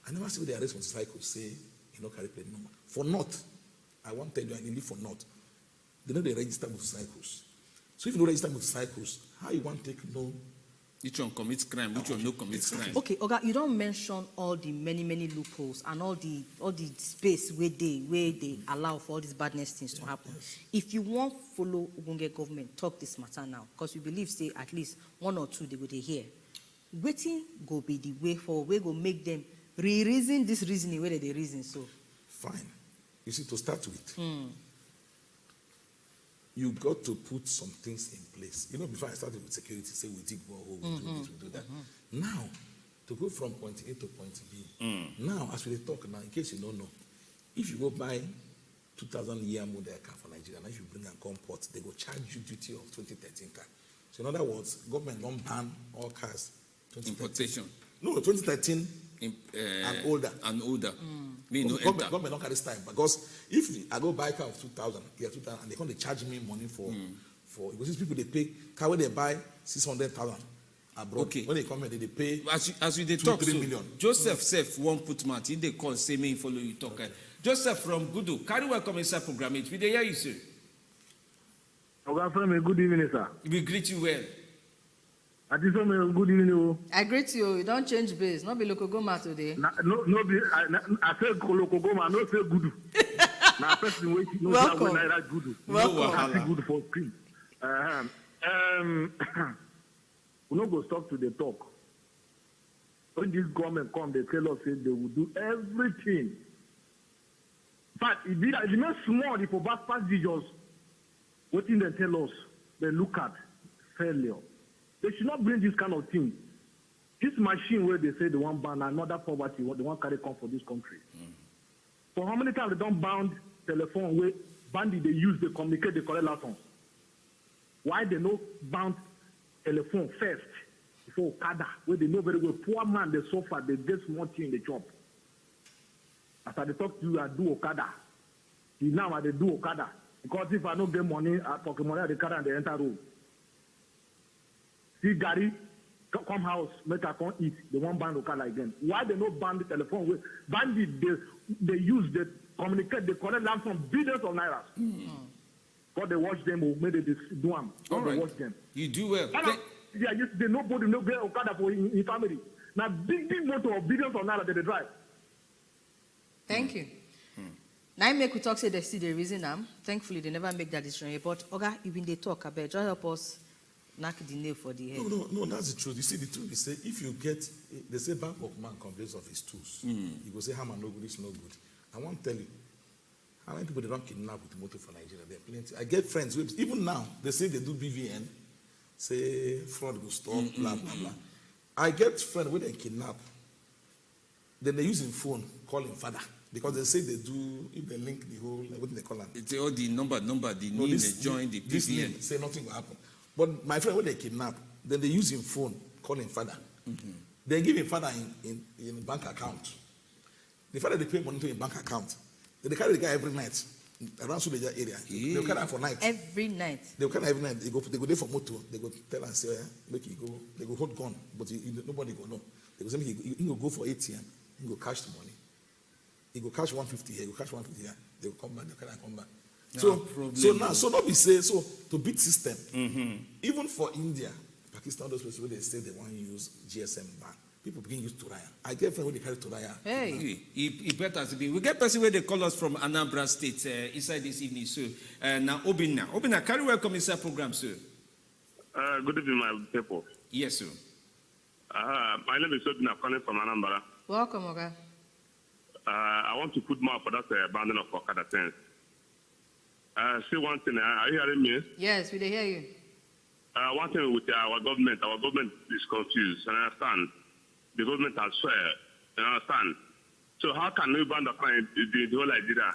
I never see where they arrest motorcycle say you know carry plate number. For not, I want to tell you, I need for not. They know they register motorcycles. So if you don't register motorcycles, how you want to take no? Which one commits crime? Which one no commits crime? Okay, Oga, you don't mention all the many loopholes and all the space where they allow for all these badness things to happen. Yes. If you want follow Ogunge government, talk this matter now, because we believe say at least one or two they go to hear. waiting go be the way for we go make them re-reason this reasoning where they reason so. Fine. You see, to start with, you got to put some things in place. You know, before I started with security, say we dig borehole, we do this, we do that. Now, to go from point A to point B, now, as we talk now, in case you don't know, if you go buy 2,000-year model car for Nigeria, and if you bring and come port, they go charge you duty of 2013 car. So in other words, government don't ban all cars. Importation. No, 2013 and older. And older. Government don't carry this time. Because if I go buy a car of 2,000, and they come to charge me money for because these people, they pay, car where they buy 600,000 abroad. Okay. When they come here, they pay as we talk, 3 million. Joseph Sef won't put Matt in the call, say me follow you talk. Okay. Joseph from Gudu, carry welcome inside program. We dey hear you, sir. Good evening, sir. We greet you well. Good evening. I greet you. You don't change base. Not be Lokogoma today. No be. I said Lokogoma. No say Gudu. Now person waiting. No welcome. Gudu. Welcome. No good for screen. We no go stop to the talk. When this government come, they tell us say they will do everything. But it remains small. If for past videos, what thing they tell us, they look at failure. They should not bring this kind of thing. This machine where they say they want ban another poverty, what they want carry come for this country. For how many times they don't ban telephone where bandit they use, they communicate, they collect lessons? Why they no ban telephone first before Okada, where they know very well poor man they suffer, they get small thing in the job. After they talk to you, I do Okada. Now they do Okada. Because if I don't get money, I pocket money at the car and they enter room. See Gary, come house, make her come eat. They won't ban Okada again. Why they not ban the telephone? Bandit, they use, they communicate, they collect land from billions of naira. God, they watch them, or maybe they do them. God, they watch them. You do well. Yeah, they nobody no get Okada for in family. Now, big motor of billions of naira that they drive. Thank you. Now I make we talk say they see the reason thankfully they never make that decision. But Oga, even they talk about just help us knock the nail for the head. No, that's the truth. You see, the truth is say if you get they say back of man complains of his tools. You go say hammer no good, it's no good. I want to tell you, how many people they don't kidnap with the motor for Nigeria? There are plenty. I get friends who even now they say they do BVN, say fraud will stop, blah blah blah. I get friends where they kidnap. Then they use his phone, call him father. Because they say they do, if they link the whole, what do they call it? It's all the number, the name, they join the PVN. Say nothing will happen. But my friend, when they kidnap, then they use his phone, call him father. They give him father in bank account. The father, they pay money to his bank account. Then they carry the guy every night around Suleja area. They'll carry him for night. Every night? They'll carry every night. They go there for motor. They go tell and say, make he go. They go hold gun, but nobody go know. They go say, he go for ATM. He go cash the money. He go cash 150 here, he go cash 150 here. They will come back, they can come back. So not be say, so to beat system, even for India, Pakistan, those places where they say they want to use GSM ban, people begin to use Turaya. I get friends when they carry Turaya. Hey, he better to be. We get person where they call us from Anambra State inside this evening, so now Obina, carry welcome inside program, sir. Good evening, my people. Yes, sir. My name is Obina, calling from Anambra. Welcome, okay. I want to put more for that abandoning of Okada things. See one thing, are you hearing me? Yes, we hear you. One thing with our government is confused, and I understand. The government has failed, and I understand. So how can we ban the whole Nigeria?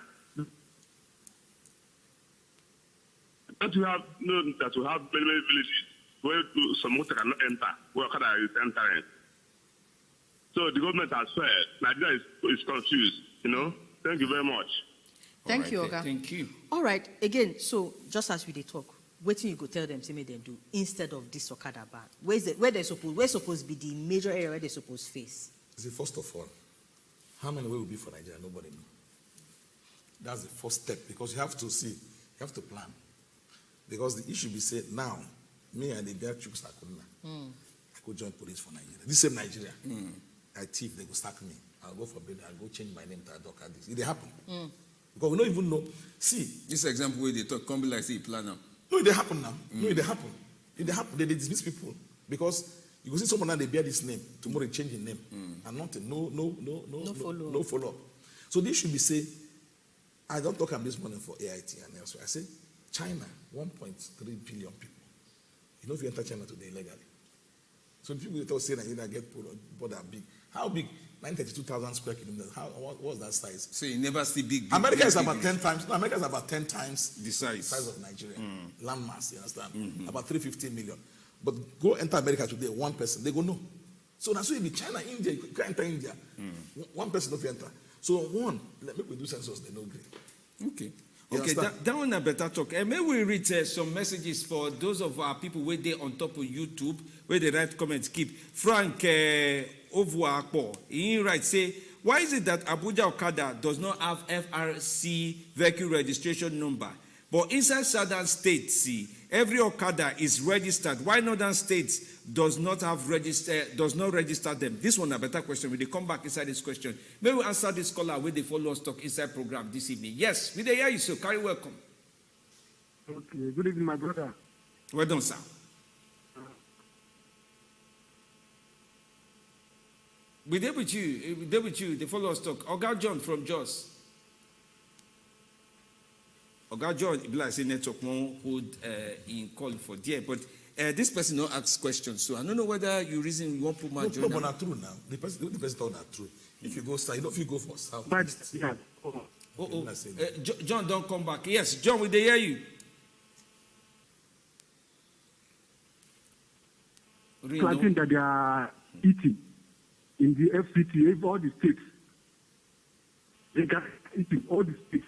Don't you have that we have many villages where some water cannot enter, where Okada is entering? So the government has failed. Nigeria is confused, Thank you very much. Thank you, Oga. Thank you. All right. Again, so just as we they talk, what you go tell them, say make them do instead of this Okada ban? Where's supposed to be the major area where they supposed to face? See, first of all, how many way will be for Nigeria? Nobody knows. That's the first step because you have to see, you have to plan. Because the issue be said now, me and the girl Chuks Akuna, I could join police for Nigeria. This same Nigeria. I thief, they go sack me. I'll go for bail, I'll go change my name to Adoka. It happen. Because we don't even know. See. This example where they talk, come be like say plan now. No, it happen now. No, it happen. It happen. They dismiss people. Because You go see someone now they bear this name, tomorrow they change the name, and nothing, no follow up. So this should be say, I don't talk about this morning for AIT and elsewhere. I say, China, 1.3 billion people. You know if you enter China today illegally. So the people that say Nigeria get border big. How big? 932,000 square kilometers. What's that size? So you never see big. America is about 10 times. No, America is about 10 times the size of Nigeria. Land mass, you understand? About 350 million. But go enter America today, one person, they go no. So that's why if China, India, you can't enter India. One person don't enter. So one, let me do census, they don't agree. Okay. Okay, that one a better talk. And may we read some messages for those of our people where they on top of YouTube, where they write comments. Keep Frank Ovuakpo. He writes, say, why is it that Abuja Okada does not have FRC vehicle registration number, but inside southern states, every Okada is registered? Why northern states does not register them? This one a better question. Will they come back inside this question? May we answer this caller with the follow stock inside program this evening? Yes, we hear you, so carry welcome. Okay, good evening, my brother. Well done, sir. We there with you, the follow stock. Oga John from Jos. Oga John, like say network won't hold in call for there, but this person don't ask questions, so I don't know whether you reason you won't put my John. No, but not true now. The person told that true. If you go south, if you go for south. But yeah. John, don't come back. Yes, John, will they hear you? Planting that they are eating in the FCT, all the states. They got eating all the states.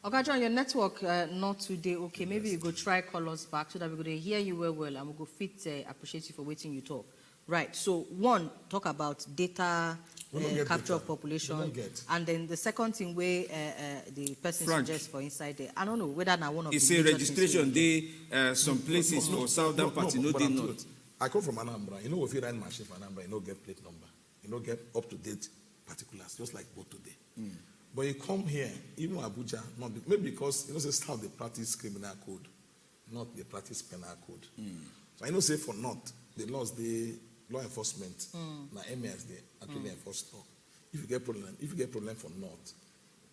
Okay, John, your network not today. Okay, maybe you go try call us back so that we're going to hear you well, and we'll go fit appreciate you for waiting you talk. Right. So one, talk about data capture of population, and then the second thing where the person suggests for inside there. I don't know whether now one of it's a registration. They some places for southern party no they not. I come from Anambra. You know if you run machine for Anambra, you don't get plate number. You don't get up to date particulars, just like both today. But you come here, even Abuja, maybe because you know say how they practice criminal code, not they practice penal code. So I know say for North, the laws the law enforcement, now emirs they actually enforce law. If you get problem for North,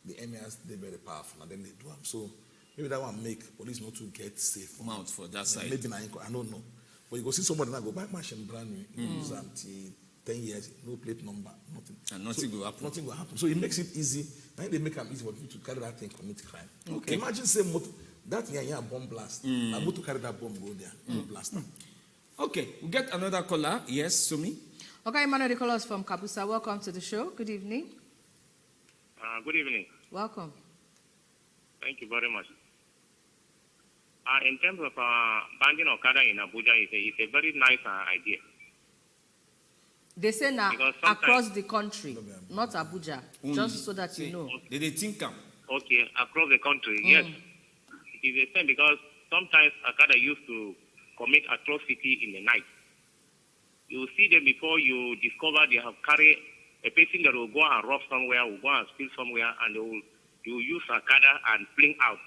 the emirs they very powerful and then they do them. So maybe that one make police not to get safe mount for that side. Maybe I don't know. But you go see somebody now go buy machine brand new, use them till 10 years, no plate number, nothing. And nothing will happen. Nothing will happen. So it makes it easy. Now they make them easy for people to carry that thing, commit crime. Okay. Imagine say that bomb blast. I'm going to carry that bomb, go there, no blast. Okay, we get another caller. Yes, Sumi. Okay, Emmanuel, the callers from Kabusa. Welcome to the show. Good evening. Good evening. Welcome. Thank you very much. In terms of banning Okada in Abuja, it's a very nice idea. They say now across the country, not Abuja, just so that you know. They think them. Okay, across the country, yes. It is the same because sometimes Okada used to commit atrocity in the night. You see them before you discover they have carried a person that will go and rob somewhere, will go and steal somewhere, and they will use Okada and fling out,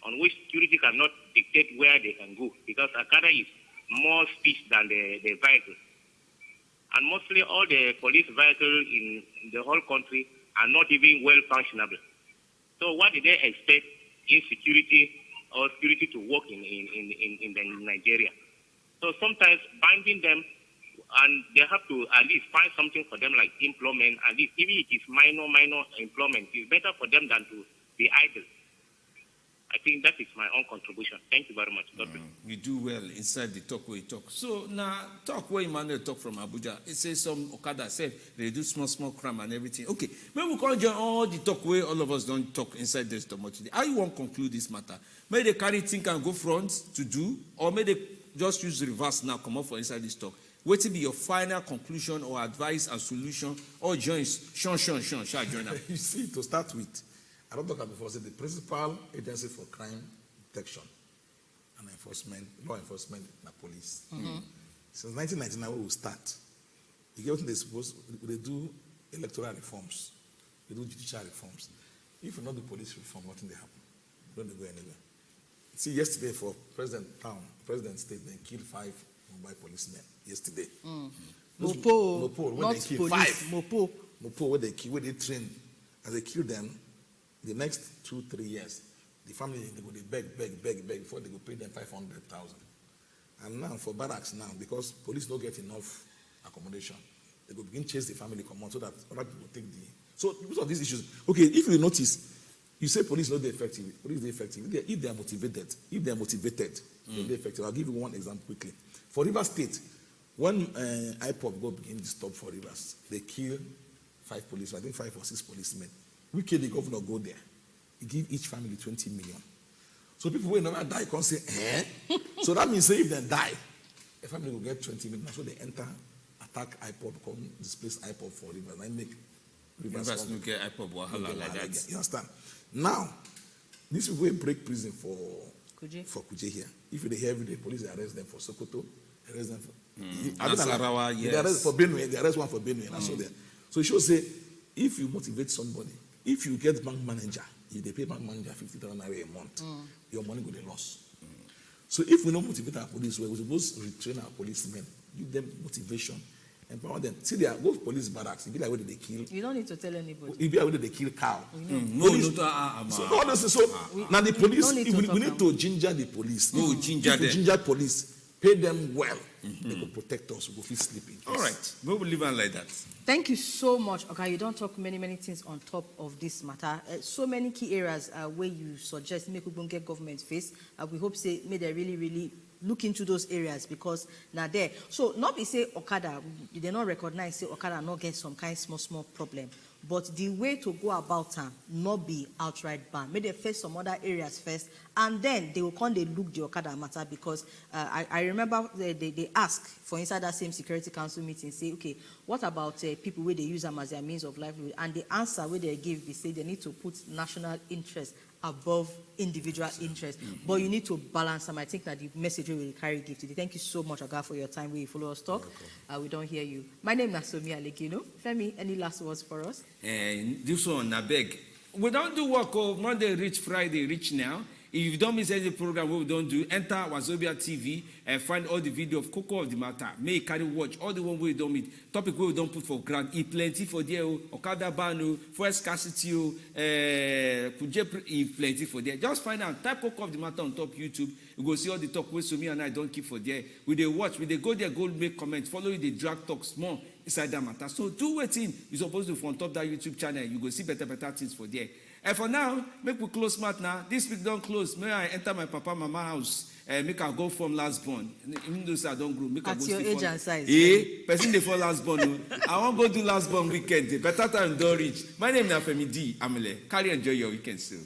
on which security cannot dictate where they can go because Okada is more speed than the vehicle. And mostly all the police vehicles in the whole country are not even well functionable. So what do they expect insecurity or security to work in Nigeria? So sometimes binding them, and they have to at least find something for them like employment, at least even if it is minor employment, it's better for them than to be idle. I think that is my own contribution. Thank you very much. You do well inside the talk where you talk. So now talk where Emmanuel talk from Abuja. It says some Okada said they do small crime and everything. Okay, maybe we can't join all the talk where all of us don't talk inside this tomorrow today. How you want to conclude this matter? May they carry think and go front to do, or may they just use reverse now, come up for inside this talk? What will be your final conclusion or advice and solution? Or join Sean, join up. You see, to start with, I don't talk about before, the principal agency for crime detection and enforcement, law enforcement, and police. Since 1999, we will start. You get what they do electoral reforms, they do judicial reforms. If you not do police reform, what will happen? Don't they go anywhere? See, yesterday for President State, they killed 5 mobile policemen yesterday. Mopo, when not they killed police. 5. Mopo, where they train. As they kill them, the next 2-3 years, the family they go beg before they go pay them 500,000. And now for barracks now, because police don't get enough accommodation, they go begin chase the family come on so that other people take the. So because of these issues, okay, if you notice, you say police not effective. Police are effective if they are motivated. If they are motivated, they're effective. I'll give you one example quickly. For Rivers State, when IPOB go begin to stop for Rivers, they kill 5 policemen. I think 5 or 6 policemen. We kill the governor go there. He give each family 20 million. So people will never die can't say, eh? So that means say if they die, a family will get 20 million. So they enter, attack IPOB, come displace IPOB for Rivers. And make Rivers no get IPOB wahala like that. You understand? Now, these people will break prison for Kuje here. If they hear every day, police arrest them for Sokoto, arrest them for Nasarawa, yes. They arrest for Benue, they arrest one for Benue, and so there. So it should say, if you motivate somebody, if you get bank manager, if they pay bank manager 50,000 naira a month, your money will be lost. So if we don't motivate our police, we're supposed to retrain our policemen, give them motivation, empower them. See, they are both police barracks. If you like where they kill. You don't need to tell anybody. If you like where they kill cow. So now the police, we need to ginger the police. Ginger police. Pay them well. They will protect us. We will feel sleeping. All right. We will live on like that. Thank you so much. Okay, you don't talk many things on top of this matter. So many key areas where you suggest make people get government face. We hope say may they really look into those areas because now there. So not be say Okada, they not recognize say Okada not get some kind small problem. But the way to go about them not be outright ban. Maybe they face some other areas first, and then they will come they look the Okada matter because I remember they ask for inside that same Security Council meeting, say, okay, what about people where they use them as their means of livelihood? And the answer where they give, they say they need to put national interest above individual interest. But you need to balance them. I think that the message we will carry give today. Thank you so much, Oga, for your time. We follow us talk. We don't hear you. My name is Nasomi Alekino. Femi, any last words for us? This one, I beg. We don't do work of Monday, reach Friday, reach now. If you don't miss any program, what we don't do, enter Wazobia TV and find all the video of Koko of the matter. May carry watch all the one we don't meet. Topic we don't put for grant. E plenty for there. Okada ban, fuel scarcity, Kuje plenty for there. Just find out. Type Koko of the matter on top YouTube. You go see all the talk with me and I don't keep for there. We they watch. We they go there, go make comments. Follow the drag talks more inside that matter. So do waiting. You're supposed to on top that YouTube channel. You go see better things for there. And for now, make we close smart now. This week don't close. May I enter my papa mama house? Make I go from last born. Even though I don't grow, make I go. At your age and size. Person they for last born. I want go do last born weekend. Better time don't reach. My name is Femi D. Amele. Carry enjoy your weekend still.